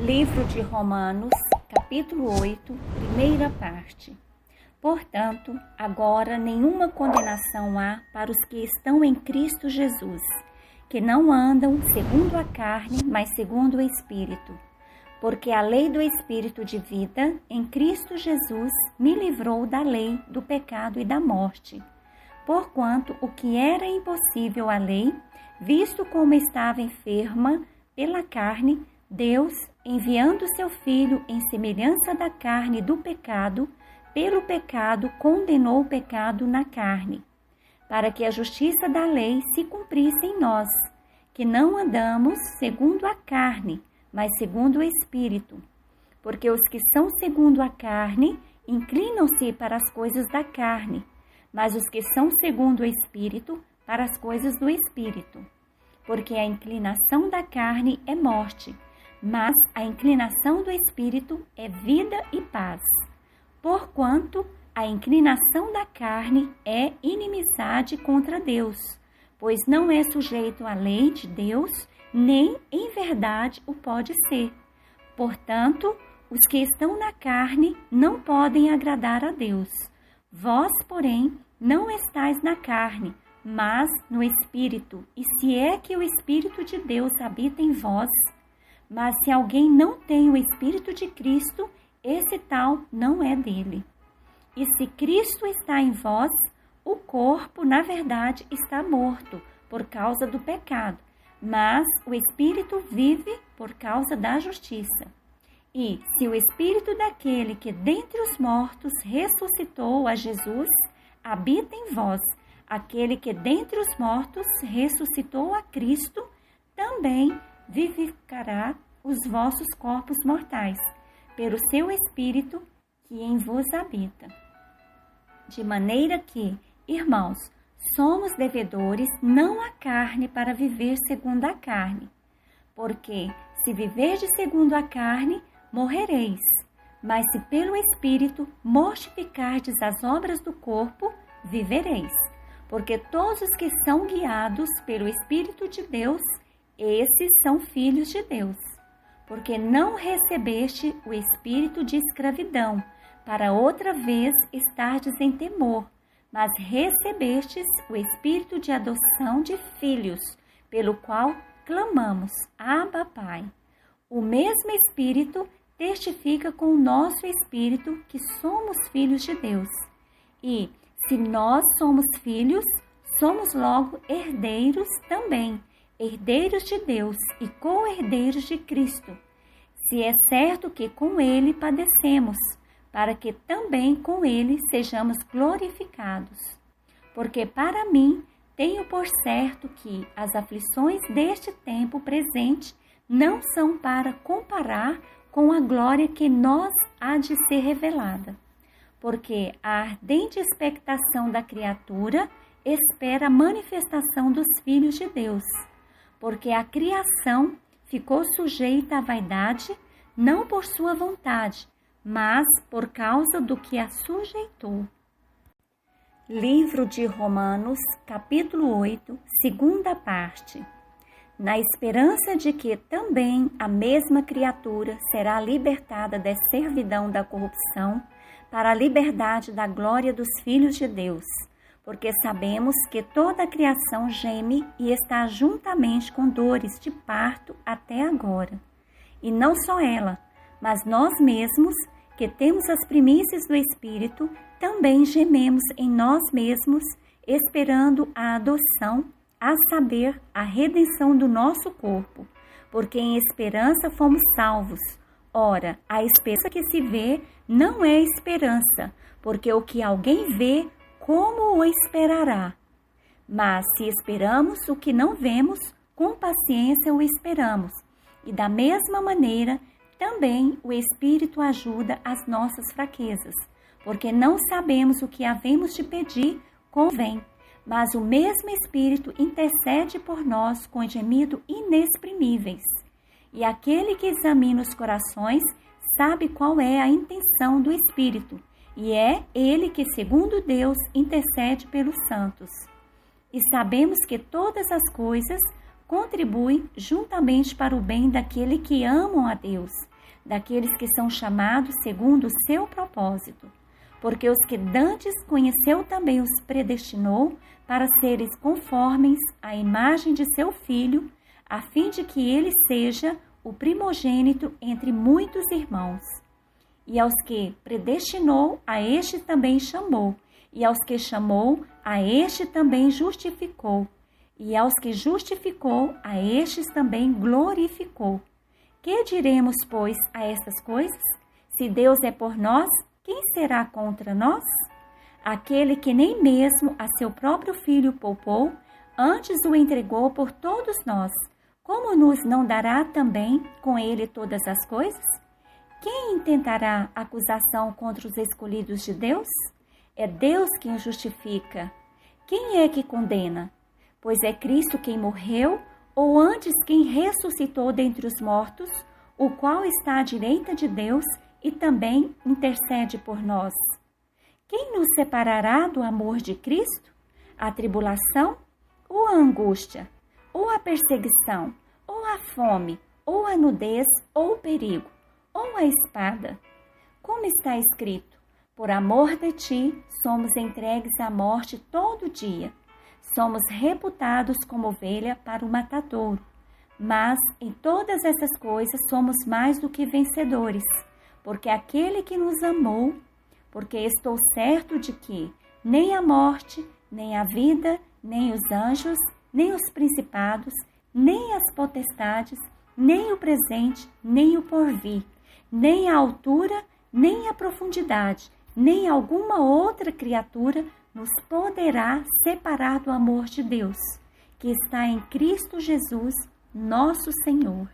Livro de Romanos, capítulo 8, primeira parte. Portanto, agora nenhuma condenação há para os que estão em Cristo Jesus, que não andam segundo a carne, mas segundo o Espírito. Porque a lei do Espírito de vida, em Cristo Jesus, me livrou da lei, do pecado e da morte. Porquanto o que era impossível à lei, visto como estava enferma pela carne, Deus, enviando seu Filho em semelhança da carne do pecado, pelo pecado condenou o pecado na carne, para que a justiça da lei se cumprisse em nós, que não andamos segundo a carne, mas segundo o Espírito. Porque os que são segundo a carne inclinam-se para as coisas da carne, mas os que são segundo o Espírito, para as coisas do Espírito. Porque a inclinação da carne é morte, mas a inclinação do Espírito é vida e paz. Porquanto a inclinação da carne é inimizade contra Deus, pois não é sujeito à lei de Deus, nem em verdade o pode ser. Portanto, os que estão na carne não podem agradar a Deus. Vós, porém, não estáis na carne, mas no Espírito, e se é que o Espírito de Deus habita em vós. Mas se alguém não tem o Espírito de Cristo, esse tal não é dele. E se Cristo está em vós, o corpo, na verdade, está morto por causa do pecado, mas o Espírito vive por causa da justiça. E se o Espírito daquele que dentre os mortos ressuscitou a Jesus, habita em vós, aquele que dentre os mortos ressuscitou a Cristo, também vivificará os vossos corpos mortais, pelo seu Espírito que em vos habita. De maneira que, irmãos, somos devedores não à carne para viver segundo a carne. Porque, se viverdes segundo a carne, morrereis. Mas se pelo Espírito mortificardes as obras do corpo, vivereis. Porque todos os que são guiados pelo Espírito de Deus, esses são filhos de Deus. Porque não recebeste o espírito de escravidão, para outra vez estardes em temor, mas recebestes o espírito de adoção de filhos, pelo qual clamamos, Abba, Pai. O mesmo Espírito testifica com o nosso espírito que somos filhos de Deus. E, se nós somos filhos, somos logo herdeiros também, herdeiros de Deus e co-herdeiros de Cristo, se é certo que com Ele padecemos, para que também com Ele sejamos glorificados. Porque para mim tenho por certo que as aflições deste tempo presente não são para comparar com a glória que nos há de ser revelada. Porque a ardente expectação da criatura espera a manifestação dos filhos de Deus. Porque a criação ficou sujeita à vaidade, não por sua vontade, mas por causa do que a sujeitou. Livro de Romanos, capítulo 8, segunda parte. Na esperança de que também a mesma criatura será libertada da servidão da corrupção para a liberdade da glória dos filhos de Deus. Porque sabemos que toda a criação geme e está juntamente com dores de parto até agora. E não só ela, mas nós mesmos, que temos as primícias do Espírito, também gememos em nós mesmos, esperando a adoção, a saber, a redenção do nosso corpo. Porque em esperança fomos salvos. Ora, a esperança que se vê não é esperança, porque o que alguém vê, como o esperará? Mas se esperamos o que não vemos, com paciência o esperamos. E da mesma maneira, também o Espírito ajuda as nossas fraquezas, porque não sabemos o que havemos de pedir convém, mas o mesmo Espírito intercede por nós com gemido inexprimíveis. E aquele que examina os corações sabe qual é a intenção do Espírito, e é Ele que, segundo Deus, intercede pelos santos. E sabemos que todas as coisas contribui juntamente para o bem daqueles que amam a Deus, daqueles que são chamados segundo o seu propósito. Porque os que dantes conheceu também os predestinou para seres conformes à imagem de seu Filho, a fim de que ele seja o primogênito entre muitos irmãos. E aos que predestinou, a este também chamou. E aos que chamou, a este também justificou. E aos que justificou, a estes também glorificou. Que diremos, pois, a estas coisas? Se Deus é por nós, quem será contra nós? Aquele que nem mesmo a seu próprio Filho poupou, antes o entregou por todos nós, como nos não dará também com ele todas as coisas? Quem intentará acusação contra os escolhidos de Deus? É Deus quem os justifica. Quem é que condena? Pois é Cristo quem morreu, ou antes quem ressuscitou dentre os mortos, o qual está à direita de Deus e também intercede por nós. Quem nos separará do amor de Cristo? A tribulação, ou a angústia, ou a perseguição, ou a fome, ou a nudez, ou o perigo, ou a espada? Como está escrito: por amor de ti, somos entregues à morte todo dia. Somos reputados como ovelha para o matadouro. Mas em todas essas coisas somos mais do que vencedores, porque aquele que nos amou, porque estou certo de que nem a morte, nem a vida, nem os anjos, nem os principados, nem as potestades, nem o presente, nem o porvir, nem a altura, nem a profundidade, nem alguma outra criatura nos poderá separar do amor de Deus, que está em Cristo Jesus, nosso Senhor.